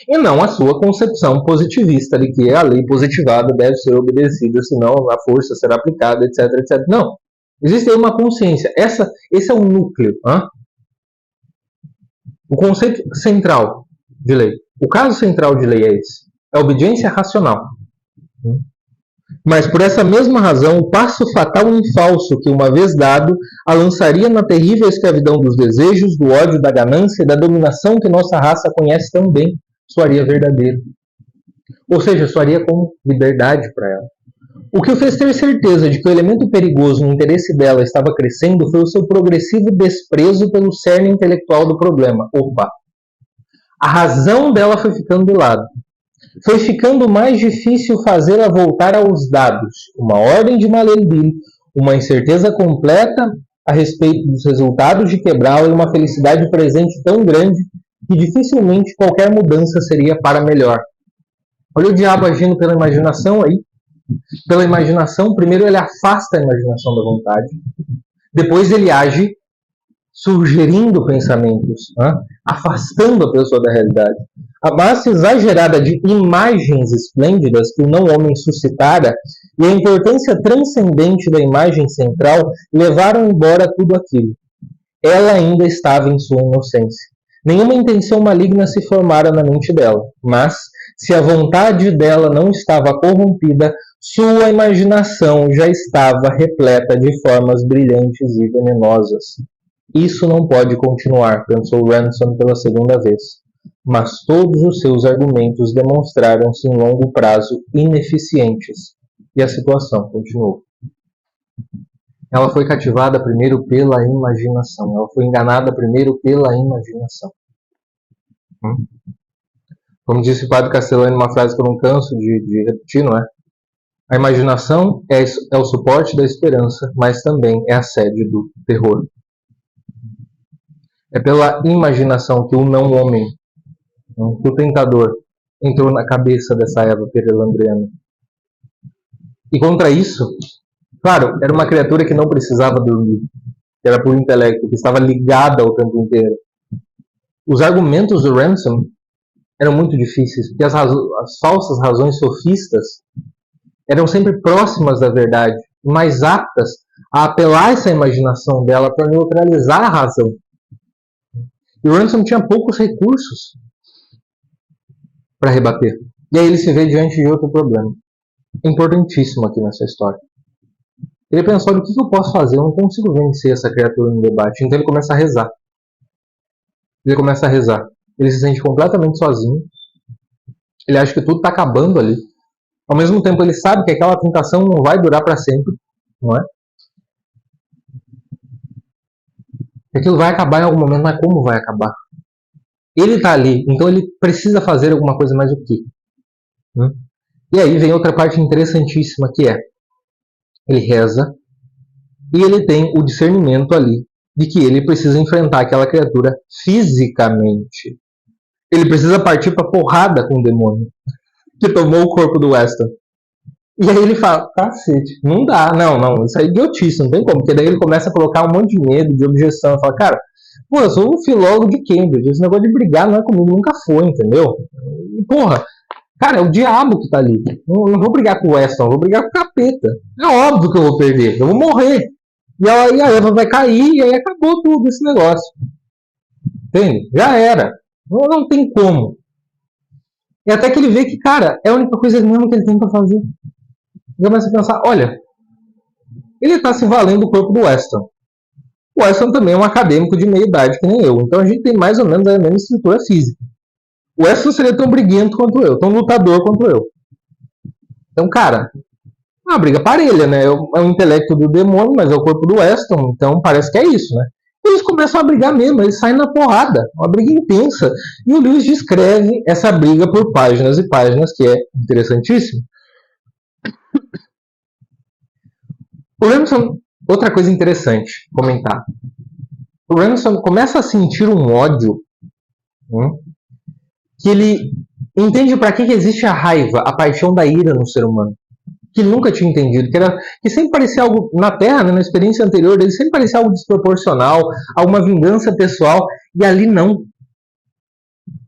E não a sua concepção positivista de que a lei positivada deve ser obedecida, senão a força será aplicada, etc, etc. Não. Existe aí uma consciência. Esse é o núcleo. O conceito central de lei. O caso central de lei é esse. É a obediência racional. Mas por essa mesma razão, o passo fatal e falso que, uma vez dado, a lançaria na terrível escravidão dos desejos, do ódio, da ganância e da dominação que nossa raça conhece tão bem, soaria verdadeiro. Ou seja, soaria como liberdade para ela. O que o fez ter certeza de que o elemento perigoso no interesse dela estava crescendo foi o seu progressivo desprezo pelo cerne intelectual do problema. A razão dela foi ficando de lado. Foi ficando mais difícil fazê-la voltar aos dados, uma ordem de Malelbin, uma incerteza completa a respeito dos resultados de quebrá-la e uma felicidade presente tão grande que dificilmente qualquer mudança seria para melhor. Olha o diabo agindo pela imaginação aí. Pela imaginação, primeiro ele afasta a imaginação da vontade, depois ele age sugerindo pensamentos, afastando a pessoa da realidade. A massa exagerada de imagens esplêndidas que o não-homem suscitara e a importância transcendente da imagem central levaram embora tudo aquilo. Ela ainda estava em sua inocência. Nenhuma intenção maligna se formara na mente dela, mas, se a vontade dela não estava corrompida, sua imaginação já estava repleta de formas brilhantes e venenosas. Isso não pode continuar, pensou Ransom pela segunda vez. Mas todos os seus argumentos demonstraram-se em longo prazo ineficientes. E a situação continuou. Ela foi cativada primeiro pela imaginação. Ela foi enganada primeiro pela imaginação. Como disse o padre Castellani, uma frase que eu não canso de repetir, não é? A imaginação é o suporte da esperança, mas também é a sede do terror. É pela imaginação que o não-homem, que o tentador, entrou na cabeça dessa Eva perelandriana. E contra isso, claro, era uma criatura que não precisava dormir, que era por intelecto, que estava ligada o tempo inteiro. Os argumentos do Ransom eram muito difíceis, porque as falsas razões sofistas eram sempre próximas da verdade, mais aptas a apelar essa imaginação dela para neutralizar a razão. E o Ransom tinha poucos recursos para rebater. E aí ele se vê diante de outro problema, importantíssimo aqui nessa história. Ele pensou, o que eu posso fazer? Eu não consigo vencer essa criatura no debate. Então ele começa a rezar. Ele se sente completamente sozinho. Ele acha que tudo está acabando ali. Ao mesmo tempo ele sabe que aquela tentação não vai durar para sempre, não é? Aquilo vai acabar em algum momento, mas como vai acabar? Ele está ali, então ele precisa fazer alguma coisa, mais o quê? E aí vem outra parte interessantíssima, que é, ele reza e ele tem o discernimento ali de que ele precisa enfrentar aquela criatura fisicamente. Ele precisa partir para porrada com o demônio que tomou o corpo do Weston. E aí ele fala, cacete, não dá, não, isso é idiotice, não tem como. Porque daí ele começa a colocar um monte de medo, de objeção. Fala, cara, pô, eu sou um filólogo de Cambridge, esse negócio de brigar não é comigo, nunca foi, entendeu? E, porra, cara, é o diabo que tá ali. Não vou brigar com o Weston, eu vou brigar com o capeta. É óbvio que eu vou perder, eu vou morrer. E a Eva vai cair, e aí acabou tudo esse negócio. Entende? Já era. Não tem como. E até que ele vê que, cara, é a única coisa mesmo que ele tem pra fazer. Ele começa a pensar, olha, ele tá se valendo do corpo do Weston. O Weston também é um acadêmico de meia idade que nem eu. Então a gente tem mais ou menos a mesma estrutura física. O Weston seria tão briguento quanto eu, tão lutador quanto eu. Então, cara, é uma briga parelha, né? É o intelecto do demônio, mas é o corpo do Weston, então parece que é isso, né? Eles começam a brigar mesmo, eles saem na porrada, uma briga intensa. E o Lewis descreve essa briga por páginas e páginas, que é interessantíssimo. O Ramson, outra coisa interessante comentar. O Ramson começa a sentir um ódio, que ele entende para que existe a raiva, a paixão da ira no ser humano. Que ele nunca tinha entendido, que sempre parecia algo na Terra, né, na experiência anterior dele, sempre parecia algo desproporcional, alguma vingança pessoal, e ali não.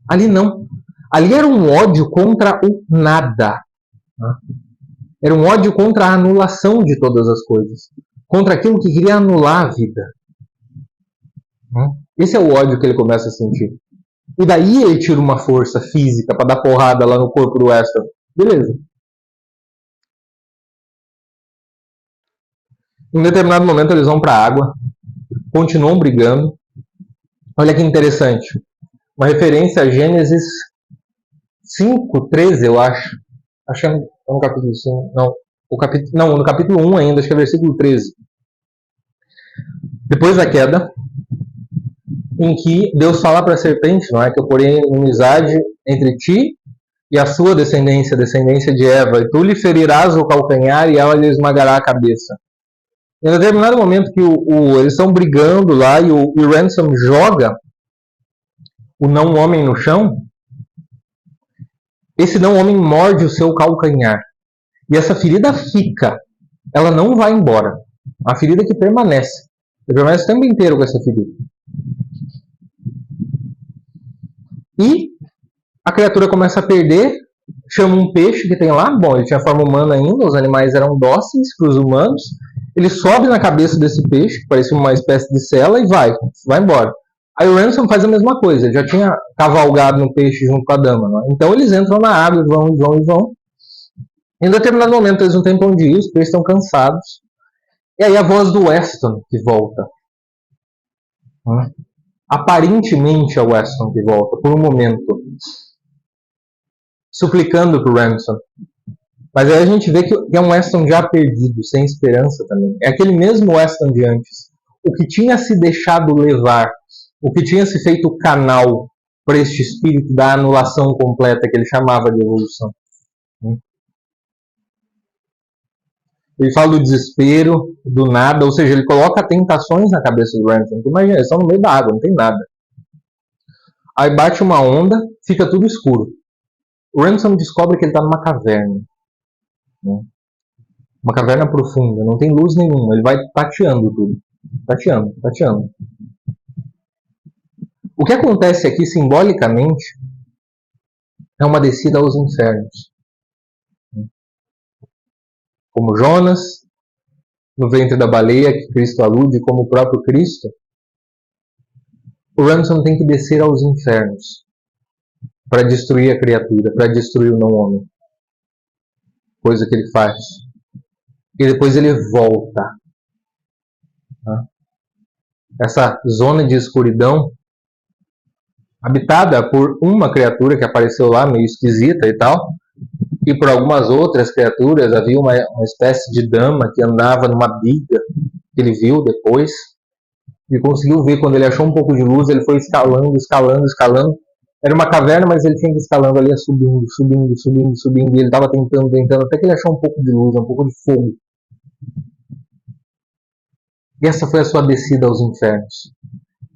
Ali não. Ali era um ódio contra o nada. Era um ódio contra a anulação de todas as coisas. Contra aquilo que queria anular a vida. Esse é o ódio que ele começa a sentir. E daí ele tira uma força física para dar porrada lá no corpo do Weston. Beleza. Em um determinado momento eles vão para a água, continuam brigando. Olha que interessante. Uma referência a Gênesis 5:13, eu acho. Acho que é no capítulo 5. Não, no capítulo 1 ainda, acho que é versículo 13. Depois da queda, em que Deus fala para a serpente, não é, que eu porei inimizade entre ti e a sua descendência, a descendência de Eva, e tu lhe ferirás o calcanhar e ela lhe esmagará a cabeça. Em determinado momento que eles estão brigando lá e o Ransom joga o não-homem no chão, esse não-homem morde o seu calcanhar. E essa ferida fica, ela não vai embora. A ferida que permanece. Ele permanece o tempo inteiro com essa ferida. E a criatura começa a perder, chama um peixe que tem lá, bom, ele tinha forma humana ainda, os animais eram dóceis para os humanos, ele sobe na cabeça desse peixe, que parecia uma espécie de cela, e vai embora. Aí o Ransom faz a mesma coisa, ele já tinha cavalgado no peixe junto com a dama, não é? Então eles entram na água, vão. Em determinado momento eles não têm para onde ir, os peixes estão cansados, e aí a voz do Weston que volta. Aparentemente é o Weston que volta, por um momento, suplicando para o Ransom. Mas aí a gente vê que é um Weston já perdido, sem esperança também. É aquele mesmo Weston de antes. O que tinha se deixado levar, o que tinha se feito canal para este espírito da anulação completa que ele chamava de evolução. Ele fala do desespero, do nada, ou seja, ele coloca tentações na cabeça do Ransom. Imagina, eles estão no meio da água, não tem nada. Aí bate uma onda, fica tudo escuro. O Ransom descobre que ele está numa caverna. Uma caverna profunda, não tem luz nenhuma, ele vai tateando tudo. Tateando. O que acontece aqui, simbolicamente, é uma descida aos infernos. Como Jonas, no ventre da baleia, que Cristo alude, como o próprio Cristo, o Ransom tem que descer aos infernos para destruir a criatura, para destruir o não-homem. Coisa que ele faz. E depois ele volta. Essa zona de escuridão, habitada por uma criatura que apareceu lá, meio esquisita e tal, e por algumas outras criaturas. Havia uma espécie de dama que andava numa biga, que ele viu depois, e conseguiu ver. Quando ele achou um pouco de luz, ele foi escalando. Era uma caverna, mas ele tinha que ir escalando ali, subindo, e ele estava tentando, até que ele achou um pouco de luz, um pouco de fogo. E essa foi a sua descida aos infernos.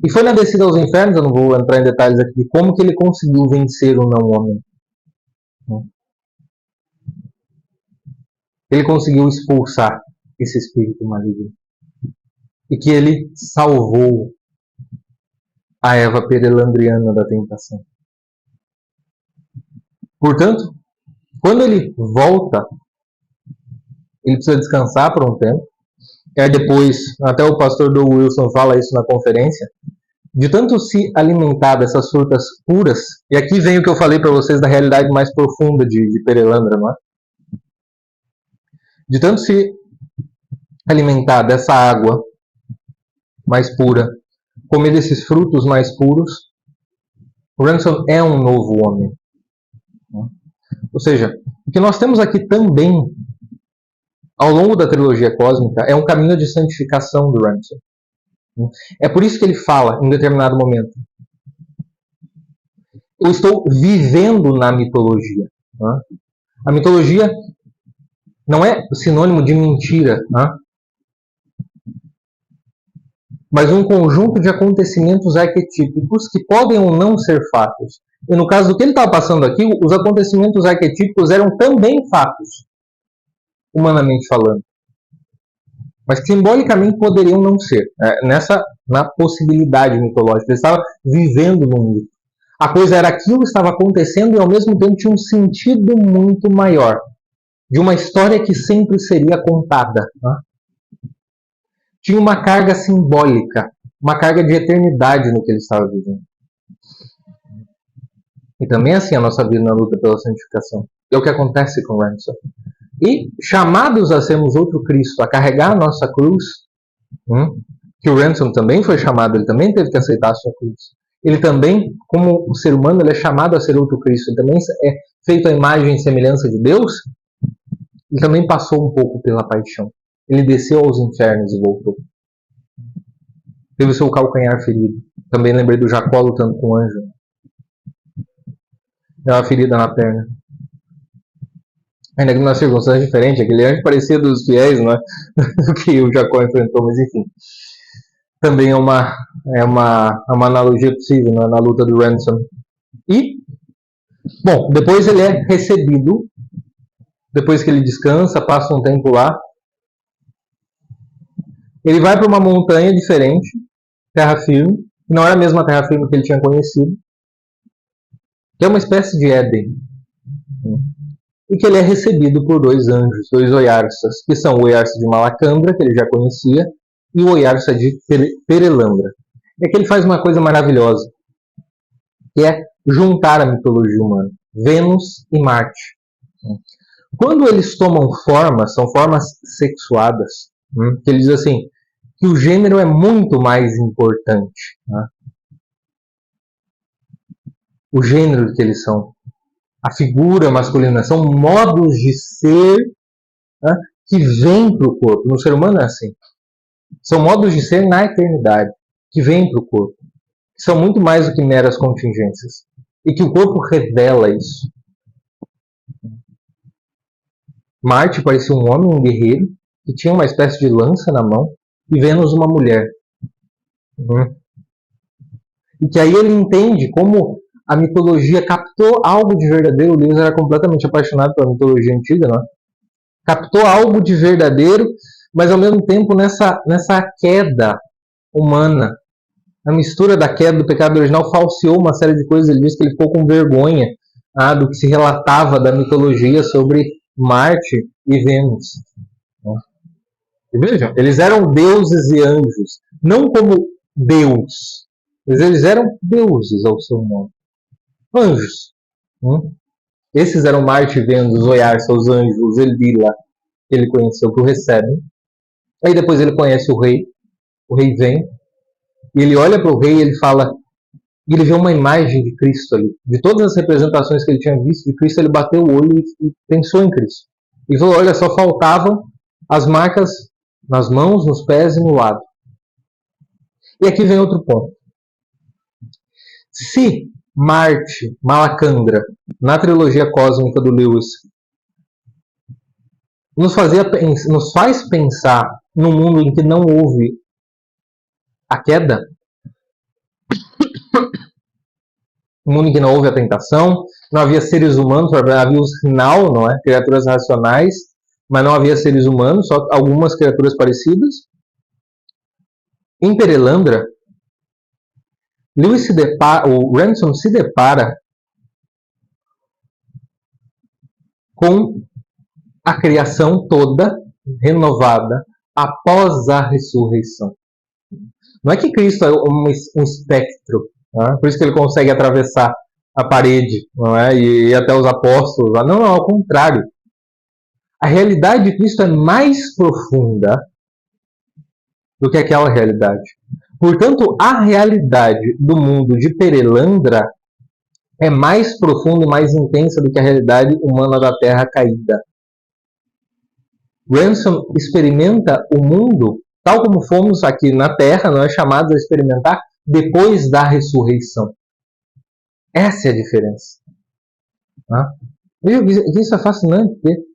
E foi na descida aos infernos, eu não vou entrar em detalhes aqui, de como que ele conseguiu vencer o não-homem. Ele conseguiu expulsar esse espírito maligno. E que ele salvou a Eva perelandriana da tentação. Portanto, quando ele volta, ele precisa descansar por um tempo. E aí depois, até o pastor Doug Wilson fala isso na conferência, de tanto se alimentar dessas frutas puras, e aqui vem o que eu falei para vocês da realidade mais profunda de Perelandra, não é? De tanto se alimentar dessa água mais pura, comer desses frutos mais puros, o Ransom é um novo homem. Ou seja, o que nós temos aqui também, ao longo da trilogia cósmica, é um caminho de santificação do Ransom. É por isso que ele fala, em determinado momento, eu estou vivendo na mitologia. A mitologia não é sinônimo de mentira, mas um conjunto de acontecimentos arquetípicos que podem ou não ser fatos. E no caso do que ele estava passando aqui, os acontecimentos arquetípicos eram também fatos, humanamente falando. Mas que simbolicamente poderiam não ser. Na possibilidade mitológica. Ele estava vivendo num mito. A coisa era aquilo que estava acontecendo e ao mesmo tempo tinha um sentido muito maior. De uma história que sempre seria contada. Tinha uma carga simbólica, uma carga de eternidade no que ele estava vivendo. E também assim a nossa vida na luta pela santificação. É o que acontece com Ransom. E chamados a sermos outro Cristo, a carregar a nossa cruz, que o Ransom também foi chamado, ele também teve que aceitar a sua cruz. Ele também, como ser humano, ele é chamado a ser outro Cristo. Ele também é feito à imagem e semelhança de Deus. Ele também passou um pouco pela paixão. Ele desceu aos infernos e voltou. Teve o seu calcanhar ferido. Também lembrei do Jacó lutando com o anjo. Deu uma ferida na perna. Ainda que numa circunstância diferente, aquele anjo parecia dos fiéis, não é? Do que o Jacó enfrentou, mas enfim. Também é uma analogia possível, né? Na luta do Ransom. E, bom, depois ele é recebido, depois que ele descansa, passa um tempo lá, ele vai para uma montanha diferente, terra firme, que não era a mesma terra firme que ele tinha conhecido, que é uma espécie de Éden. E que ele é recebido por dois anjos, dois Oyarsas, que são o Oyarsa de Malacandra, que ele já conhecia, e o Oyarsa de Perelandra. E aqui ele faz uma coisa maravilhosa, que é juntar a mitologia humana, Vênus e Marte. Quando eles tomam forma, são formas sexuadas, que ele diz assim, que o gênero é muito mais importante. O gênero que eles são. A figura masculina são modos de ser que vêm para o corpo. No ser humano é assim. São modos de ser na eternidade, que vêm para o corpo. São muito mais do que meras contingências. E que o corpo revela isso. Marte parecia um homem, um guerreiro, que tinha uma espécie de lança na mão, e Vênus uma mulher. E que aí ele entende como a mitologia captou algo de verdadeiro. O Lewis era completamente apaixonado pela mitologia antiga, não é? Captou algo de verdadeiro, mas ao mesmo tempo nessa queda humana. A mistura da queda do pecado original falseou uma série de coisas. Ele disse que ele ficou com vergonha do que se relatava da mitologia sobre Marte e Vênus. E vejam, eles eram deuses e anjos, não como Deus, mas eles eram deuses ao seu nome. Anjos. Esses eram Marte e Vênus, os Oyarsa, os anjos, os Elvila, que ele conheceu, que o recebem. Aí depois ele conhece o rei vem, e ele olha para o rei e ele fala, e ele vê uma imagem de Cristo ali. De todas as representações que ele tinha visto de Cristo, ele bateu o olho e pensou em Cristo. E falou, olha, só faltavam as marcas nas mãos, nos pés e no lado. E aqui vem outro ponto. Se Marte, Malacandra, na trilogia cósmica do Lewis, nos faz pensar num mundo em que não houve a queda, um mundo em que não houve a tentação, não havia seres humanos, havia o sinal, não é? Criaturas racionais, mas não havia seres humanos, só algumas criaturas parecidas. Em Perelandra, o Ransom se depara com a criação toda renovada após a ressurreição. Não é que Cristo é um espectro, né? Por isso que ele consegue atravessar a parede, não é? E até os apóstolos. Não, ao contrário. A realidade de Cristo é mais profunda do que aquela realidade. Portanto, a realidade do mundo de Perelandra é mais profunda e mais intensa do que a realidade humana da Terra caída. Ransom experimenta o mundo tal como fomos aqui na Terra, nós chamados a experimentar depois da ressurreição. Essa é a diferença. Isso é fascinante, porque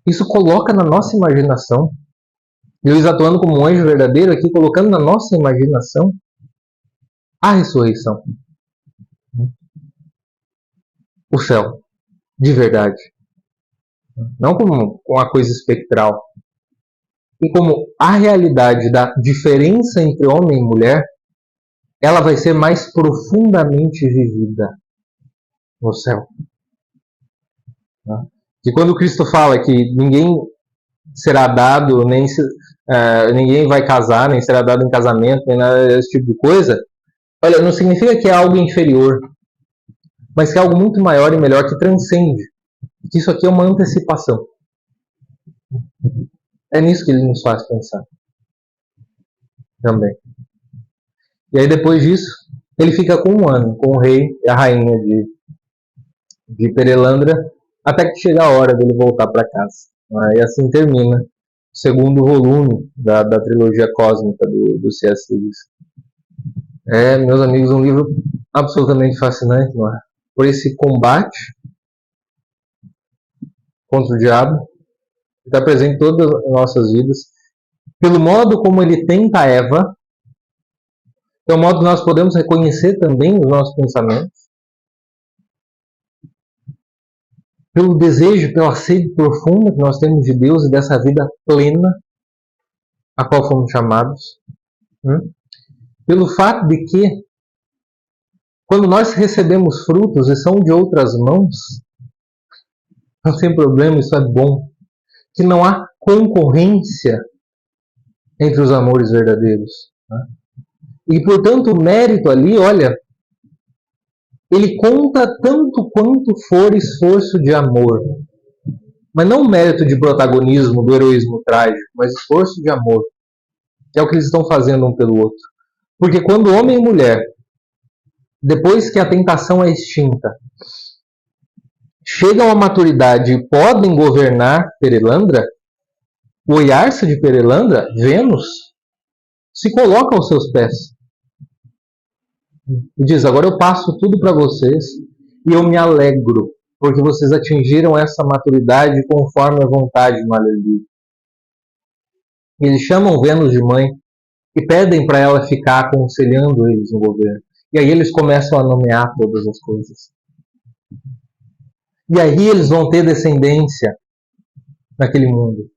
isso coloca na nossa imaginação, Deus atuando como um anjo verdadeiro aqui, colocando na nossa imaginação a ressurreição. O céu, de verdade. Não como uma coisa espectral. E como a realidade da diferença entre homem e mulher, ela vai ser mais profundamente vivida no céu. E quando Cristo fala que ninguém será dado, ninguém vai casar, nem será dado em casamento, nem nada desse tipo de coisa, olha, não significa que é algo inferior, mas que é algo muito maior e melhor, que transcende. Que isso aqui é uma antecipação. É nisso que ele nos faz pensar. Também. E aí depois disso, ele fica com um ano, com o rei e a rainha de Perelandra, até que chega a hora dele voltar para casa. E assim termina o segundo volume da trilogia cósmica do C.S. Lewis. Meus amigos, um livro absolutamente fascinante, não é? Por esse combate contra o diabo, que está presente em todas as nossas vidas, pelo modo como ele tenta a Eva, pelo modo que nós podemos reconhecer também os nossos pensamentos, pelo desejo, pela sede profunda que nós temos de Deus e dessa vida plena a qual fomos chamados, pelo fato de que quando nós recebemos frutos e são de outras mãos, não tem problema, isso é bom. Que não há concorrência entre os amores verdadeiros. E, portanto, o mérito ali, olha, ele conta tanto quanto for esforço de amor. Mas não mérito de protagonismo, do heroísmo trágico, mas esforço de amor. Que é o que eles estão fazendo um pelo outro. Porque quando homem e mulher, depois que a tentação é extinta, chegam à maturidade e podem governar Perelandra, o Iarsa de Perelandra, Vênus, se coloca aos seus pés. E diz, agora eu passo tudo para vocês e eu me alegro, porque vocês atingiram essa maturidade conforme a vontade do Malelio. Eles chamam Vênus de mãe e pedem para ela ficar aconselhando eles no governo. E aí eles começam a nomear todas as coisas. E aí eles vão ter descendência naquele mundo.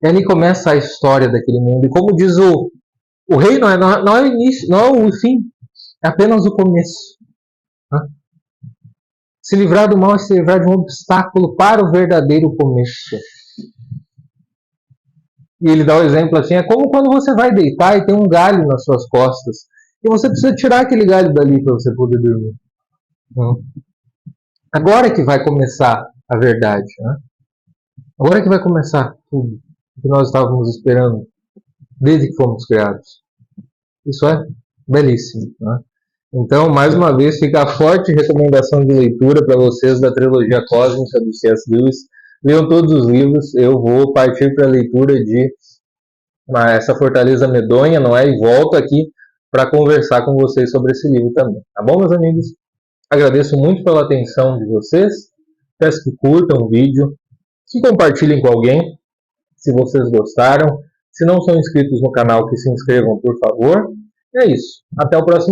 E ali começa a história daquele mundo. E como diz o rei, não é o início, não é o fim, é apenas o começo. Se livrar do mal é se livrar de um obstáculo para o verdadeiro começo. E ele dá o exemplo assim, é como quando você vai deitar e tem um galho nas suas costas. E você precisa tirar aquele galho dali para você poder dormir. Agora que vai começar a verdade. Agora que vai começar tudo o que nós estávamos esperando desde que fomos criados. Isso é belíssimo. Então, mais uma vez, fica a forte recomendação de leitura para vocês da trilogia cósmica do C.S. Lewis. Leiam todos os livros. Eu vou partir para a leitura de essa Fortaleza Medonha, não é? E volto aqui para conversar com vocês sobre esse livro também. Tá bom, meus amigos? Agradeço muito pela atenção de vocês. Peço que curtam o vídeo, que compartilhem com alguém, se vocês gostaram. Se não são inscritos no canal, que se inscrevam, por favor. É isso. Até o próximo